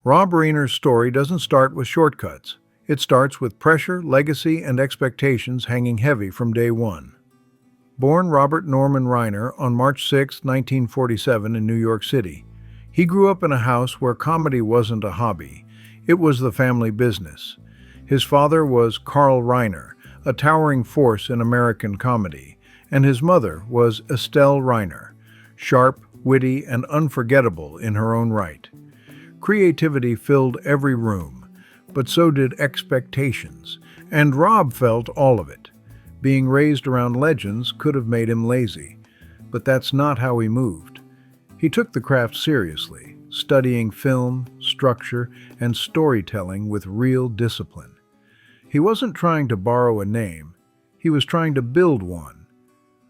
Rob Reiner's story doesn't start with shortcuts. It starts with pressure, legacy, and expectations hanging heavy from day one. Born Robert Norman Reiner on March 6, 1947 in New York City, he grew up in a house where comedy wasn't a hobby. It was the family business. His father was Carl Reiner, a towering force in American comedy, and his mother was Estelle Reiner, sharp, witty, and unforgettable in her own right. Creativity filled every room, but so did expectations, and Rob felt all of it. Being raised around legends could have made him lazy, but that's not how he moved. He took the craft seriously, studying film, structure, and storytelling with real discipline. He wasn't trying to borrow a name, he was trying to build one.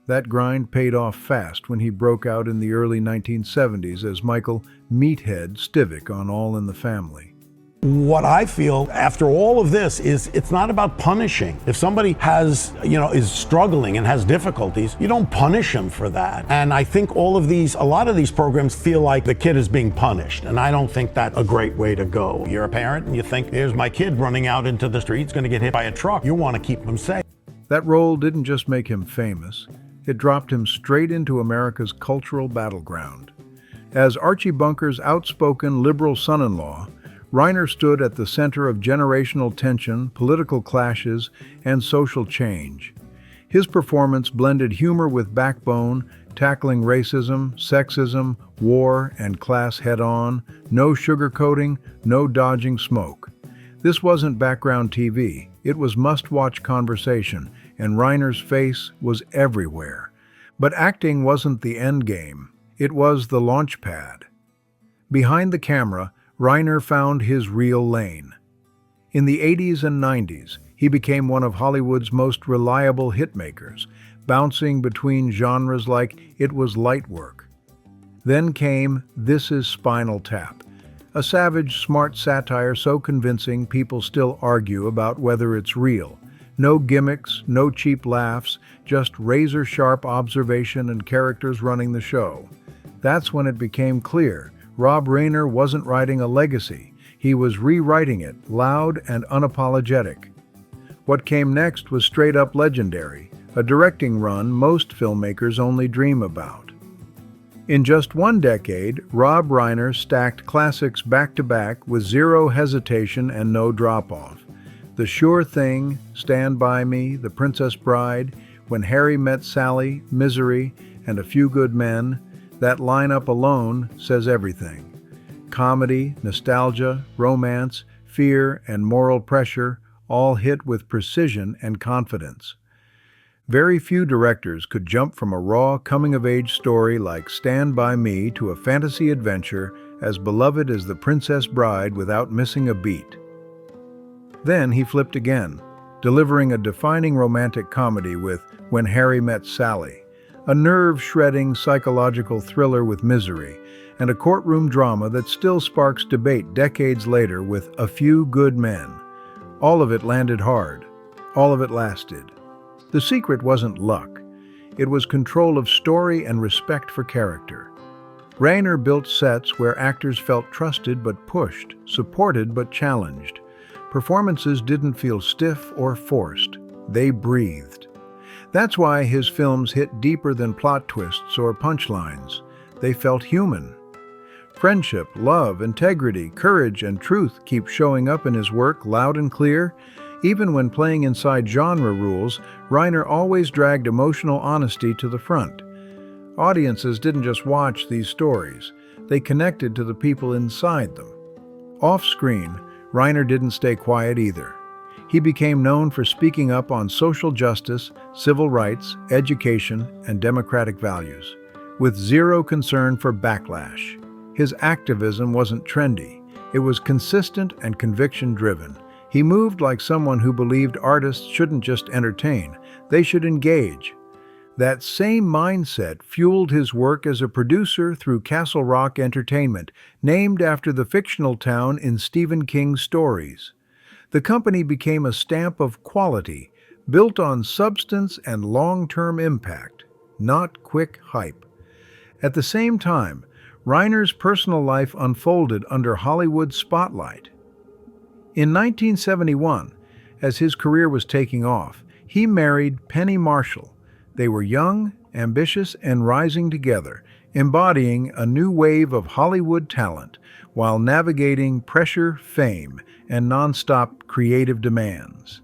That grind paid off fast when he broke out in the early 1970s as Michael "Meathead" Stivic on All in the Family. What I feel after all of this is it's not about punishing. If somebody is struggling and has difficulties, you don't punish them for that. And I think a lot of these programs feel like the kid is being punished. And I don't think that's a great way to go. You're a parent and you think, here's my kid running out into the street, he's going to get hit by a truck. You want to keep him safe. That role didn't just make him famous, it dropped him straight into America's cultural battleground. As Archie Bunker's outspoken liberal son-in-law, Reiner stood at the center of generational tension, political clashes, and social change. His performance blended humor with backbone, tackling racism, sexism, war, and class head-on, no sugarcoating, no dodging smoke. This wasn't background TV, it was must-watch conversation, and Reiner's face was everywhere. But acting wasn't the end game, it was the launch pad. Behind the camera, Reiner found his real lane. In the 80s and 90s, he became one of Hollywood's most reliable hitmakers, bouncing between genres like it was light work. Then came This Is Spinal Tap, a savage, smart satire so convincing people still argue about whether it's real. No gimmicks, no cheap laughs, just razor-sharp observation and characters running the show. That's when it became clear Rob Reiner wasn't writing a legacy, he was rewriting it, loud and unapologetic. What came next was straight-up legendary, a directing run most filmmakers only dream about. In just one decade, Rob Reiner stacked classics back-to-back with zero hesitation and no drop-off. The Sure Thing, Stand By Me, The Princess Bride, When Harry Met Sally, Misery, and A Few Good Men, that lineup alone says everything. Comedy, nostalgia, romance, fear, and moral pressure all hit with precision and confidence. Very few directors could jump from a raw, coming-of-age story like Stand By Me to a fantasy adventure as beloved as The Princess Bride without missing a beat. Then he flipped again, delivering a defining romantic comedy with When Harry Met Sally, a nerve-shredding psychological thriller with Misery, and a courtroom drama that still sparks debate decades later with A Few Good Men. All of it landed hard. All of it lasted. The secret wasn't luck. It was control of story and respect for character. Reiner built sets where actors felt trusted but pushed, supported but challenged. Performances didn't feel stiff or forced. They breathed. That's why his films hit deeper than plot twists or punchlines. They felt human. Friendship, love, integrity, courage, and truth keep showing up in his work loud and clear. Even when playing inside genre rules, Reiner always dragged emotional honesty to the front. Audiences didn't just watch these stories. They connected to the people inside them. Off-screen, Reiner didn't stay quiet either. He became known for speaking up on social justice, civil rights, education, and democratic values, with zero concern for backlash. His activism wasn't trendy. It was consistent and conviction-driven. He moved like someone who believed artists shouldn't just entertain, they should engage. That same mindset fueled his work as a producer through Castle Rock Entertainment, named after the fictional town in Stephen King's stories. The company became a stamp of quality, built on substance and long-term impact, not quick hype. At the same time, Reiner's personal life unfolded under Hollywood's spotlight. In 1971, as his career was taking off, he married Penny Marshall. They were young, ambitious, and rising together, embodying a new wave of Hollywood talent while navigating pressure, fame, and nonstop creative demands.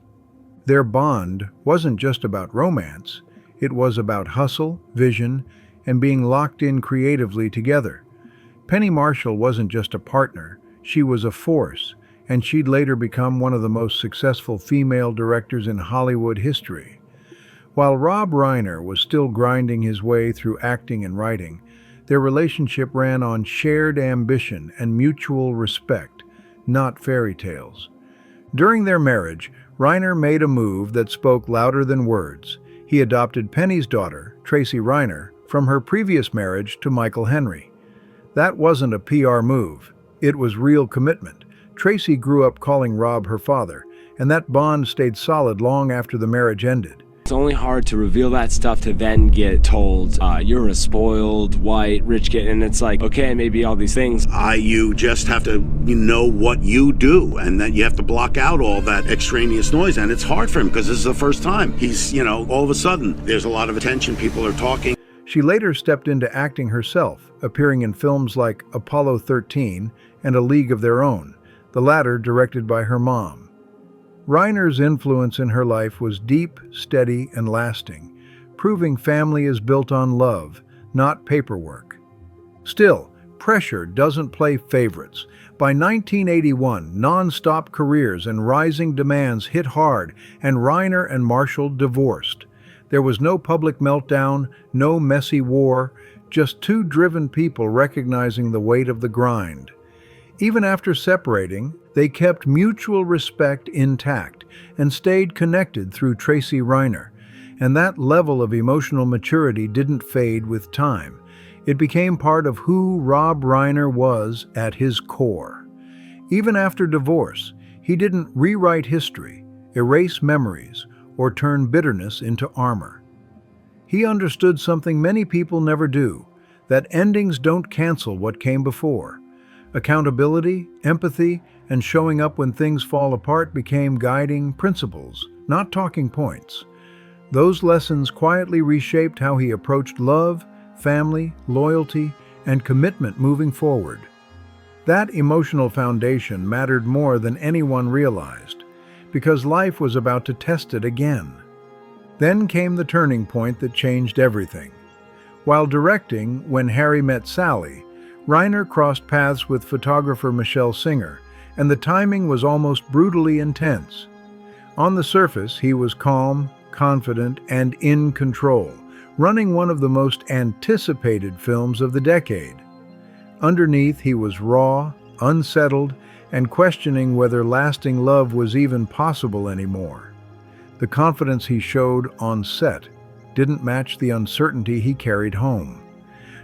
Their bond wasn't just about romance, it was about hustle, vision, and being locked in creatively together. Penny Marshall wasn't just a partner, she was a force, and she'd later become one of the most successful female directors in Hollywood history. While Rob Reiner was still grinding his way through acting and writing, their relationship ran on shared ambition and mutual respect, not fairy tales. During their marriage, Reiner made a move that spoke louder than words. He adopted Penny's daughter, Tracy Reiner, from her previous marriage to Michael Henry. That wasn't a PR move. It was real commitment. Tracy grew up calling Rob her father, and that bond stayed solid long after the marriage ended. It's only hard to reveal that stuff to then get told, you're a spoiled, white, rich kid, and it's like, okay, maybe all these things. You just have to know what you do, and that you have to block out all that extraneous noise, and it's hard for him because this is the first time. He's, all of a sudden, there's a lot of attention, people are talking. She later stepped into acting herself, appearing in films like Apollo 13 and A League of Their Own, the latter directed by her mom. Reiner's influence in her life was deep, steady, and lasting, proving family is built on love, not paperwork. Still, pressure doesn't play favorites. By 1981, non-stop careers and rising demands hit hard, and Reiner and Marshall divorced. There was no public meltdown, no messy war, just two driven people recognizing the weight of the grind. Even after separating, they kept mutual respect intact and stayed connected through Tracy Reiner, and that level of emotional maturity didn't fade with time. It became part of who Rob Reiner was at his core. Even after divorce, he didn't rewrite history, erase memories, or turn bitterness into armor. He understood something many people never do, that endings don't cancel what came before. Accountability, empathy, and showing up when things fall apart became guiding principles, not talking points. Those lessons quietly reshaped how he approached love, family, loyalty, and commitment moving forward. That emotional foundation mattered more than anyone realized, because life was about to test it again. Then came the turning point that changed everything. While directing When Harry Met Sally, Reiner crossed paths with photographer Michelle Singer, and the timing was almost brutally intense. On the surface, he was calm, confident, and in control, running one of the most anticipated films of the decade. Underneath, he was raw, unsettled, and questioning whether lasting love was even possible anymore. The confidence he showed on set didn't match the uncertainty he carried home.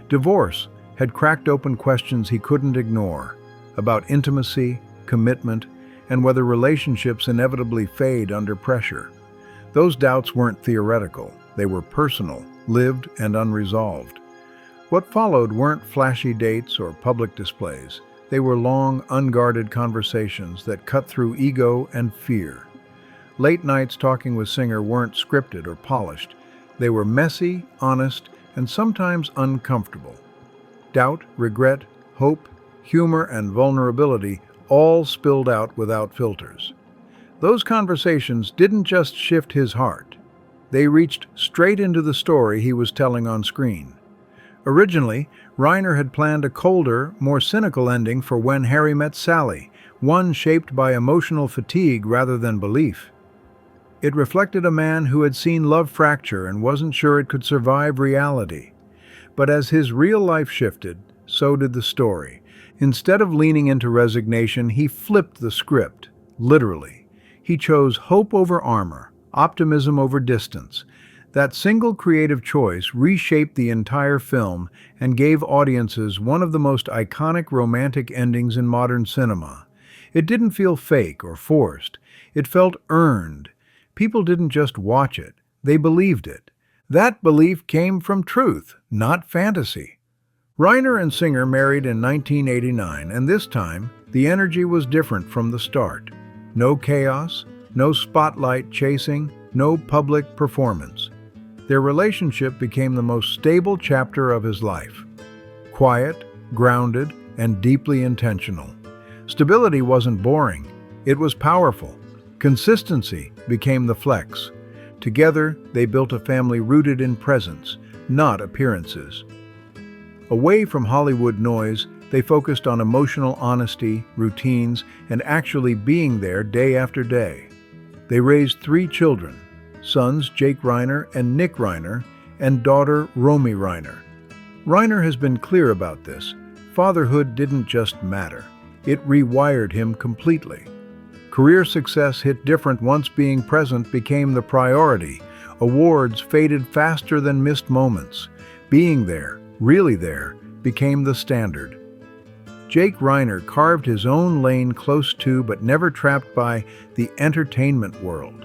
Divorce had cracked open questions he couldn't ignore about intimacy, commitment, and whether relationships inevitably fade under pressure. Those doubts weren't theoretical, they were personal, lived, and unresolved. What followed weren't flashy dates or public displays. They were long, unguarded conversations that cut through ego and fear. Late nights talking with Singer weren't scripted or polished. They were messy, honest, and sometimes uncomfortable. Doubt, regret, hope, humor, and vulnerability all spilled out without filters. Those conversations didn't just shift his heart. They reached straight into the story he was telling on screen. Originally, Reiner had planned a colder, more cynical ending for When Harry Met Sally, one shaped by emotional fatigue rather than belief. It reflected a man who had seen love fracture and wasn't sure it could survive reality. But as his real life shifted, so did the story. Instead of leaning into resignation, he flipped the script, literally. He chose hope over armor, optimism over distance. That single creative choice reshaped the entire film and gave audiences one of the most iconic romantic endings in modern cinema. It didn't feel fake or forced. It felt earned. People didn't just watch it, they believed it. That belief came from truth, not fantasy. Reiner and Singer married in 1989, and this time, the energy was different from the start. No chaos, no spotlight chasing, no public performance. Their relationship became the most stable chapter of his life. Quiet, grounded, and deeply intentional. Stability wasn't boring, it was powerful. Consistency became the flex. Together, they built a family rooted in presence, not appearances. Away from Hollywood noise, they focused on emotional honesty, routines, and actually being there day after day. They raised 3 children, sons Jake Reiner and Nick Reiner, and daughter Romy Reiner. Reiner has been clear about this. Fatherhood didn't just matter. It rewired him completely. Career success hit different once being present became the priority. Awards faded faster than missed moments. Being there, really there, became the standard. Jake Reiner carved his own lane close to but never trapped by the entertainment world.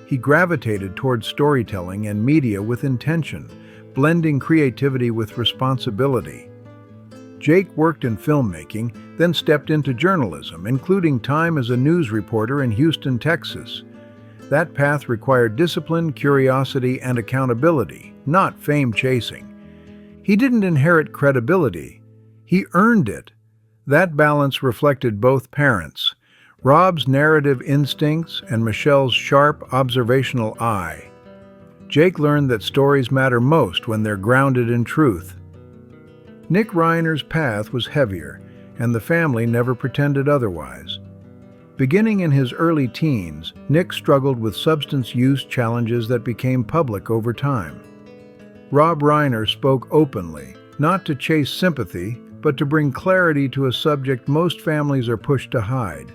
He gravitated toward storytelling and media with intention, blending creativity with responsibility. Jake worked in filmmaking, then stepped into journalism, including time as a news reporter in Houston, Texas. That path required discipline, curiosity, and accountability, not fame chasing. He didn't inherit credibility. He earned it. That balance reflected both parents, Rob's narrative instincts and Michelle's sharp, observational eye. Jake learned that stories matter most when they're grounded in truth. Nick Reiner's path was heavier, and the family never pretended otherwise. Beginning in his early teens, Nick struggled with substance use challenges that became public over time. Rob Reiner spoke openly, not to chase sympathy, but to bring clarity to a subject most families are pushed to hide.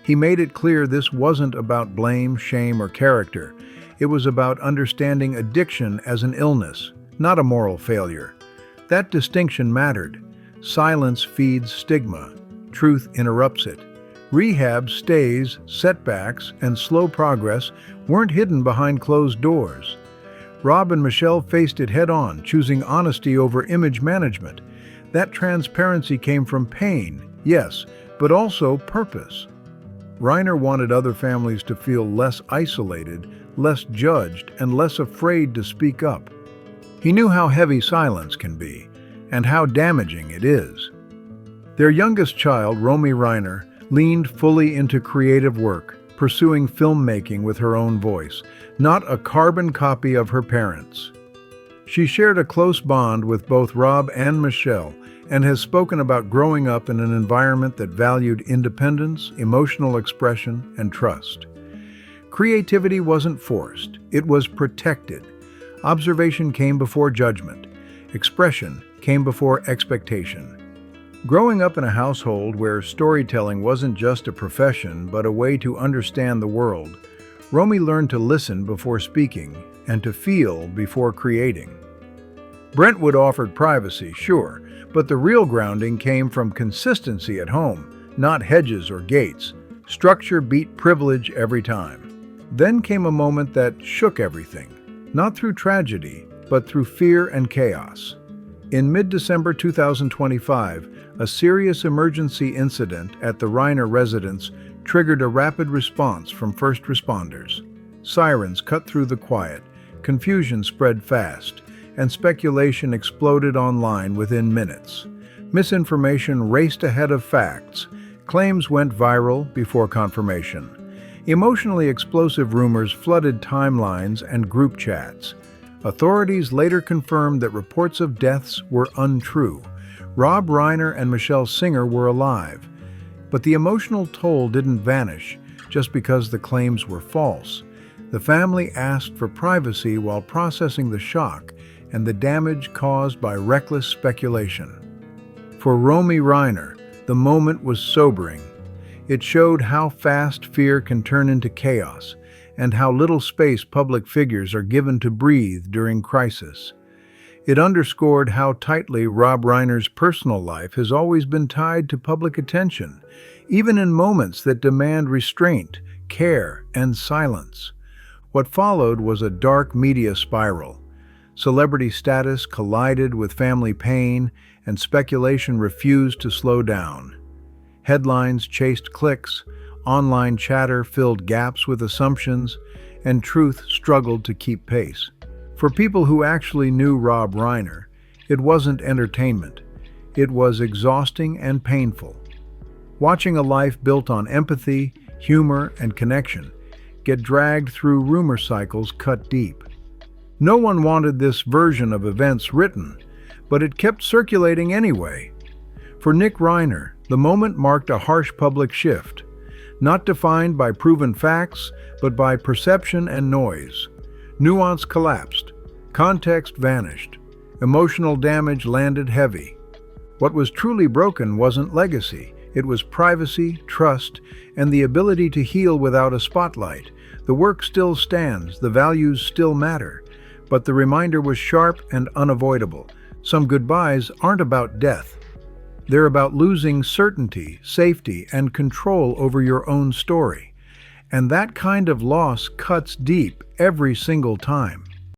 He made it clear this wasn't about blame, shame, or character. It was about understanding addiction as an illness, not a moral failure. That distinction mattered. Silence feeds stigma. Truth interrupts it. Rehab stays, setbacks, and slow progress weren't hidden behind closed doors. Rob and Michelle faced it head-on, choosing honesty over image management. That transparency came from pain, yes, but also purpose. Reiner wanted other families to feel less isolated, less judged, and less afraid to speak up. He knew how heavy silence can be, and how damaging it is. Their youngest child, Romy Reiner, leaned fully into creative work, pursuing filmmaking with her own voice, not a carbon copy of her parents. She shared a close bond with both Rob and Michelle, and has spoken about growing up in an environment that valued independence, emotional expression, and trust. Creativity wasn't forced, it was protected. Observation came before judgment. Expression came before expectation. Growing up in a household where storytelling wasn't just a profession but a way to understand the world, Romy learned to listen before speaking and to feel before creating. Brentwood offered privacy, sure, but the real grounding came from consistency at home, not hedges or gates. Structure beat privilege every time. Then came a moment that shook everything, not through tragedy, but through fear and chaos. In mid-December 2025, a serious emergency incident at the Reiner residence triggered a rapid response from first responders. Sirens cut through the quiet, confusion spread fast, and speculation exploded online within minutes. Misinformation raced ahead of facts. Claims went viral before confirmation. Emotionally explosive rumors flooded timelines and group chats. Authorities later confirmed that reports of deaths were untrue. Rob Reiner and Michelle Singer were alive. But the emotional toll didn't vanish just because the claims were false. The family asked for privacy while processing the shock and the damage caused by reckless speculation. For Romy Reiner, the moment was sobering. It showed how fast fear can turn into chaos and how little space public figures are given to breathe during crisis. It underscored how tightly Rob Reiner's personal life has always been tied to public attention, even in moments that demand restraint, care, and silence. What followed was a dark media spiral. Celebrity status collided with family pain, and speculation refused to slow down. Headlines chased clicks, online chatter filled gaps with assumptions, and truth struggled to keep pace. For people who actually knew Rob Reiner, it wasn't entertainment. It was exhausting and painful. Watching a life built on empathy, humor, and connection get dragged through rumor cycles cut deep. No one wanted this version of events written, but it kept circulating anyway. For Nick Reiner, the moment marked a harsh public shift, not defined by proven facts, but by perception and noise. Nuance collapsed, context vanished, emotional damage landed heavy. What was truly broken wasn't legacy, it was privacy, trust, and the ability to heal without a spotlight. The work still stands, the values still matter, but the reminder was sharp and unavoidable. Some goodbyes aren't about death. They're about losing certainty, safety, and control over your own story. And that kind of loss cuts deep every single time.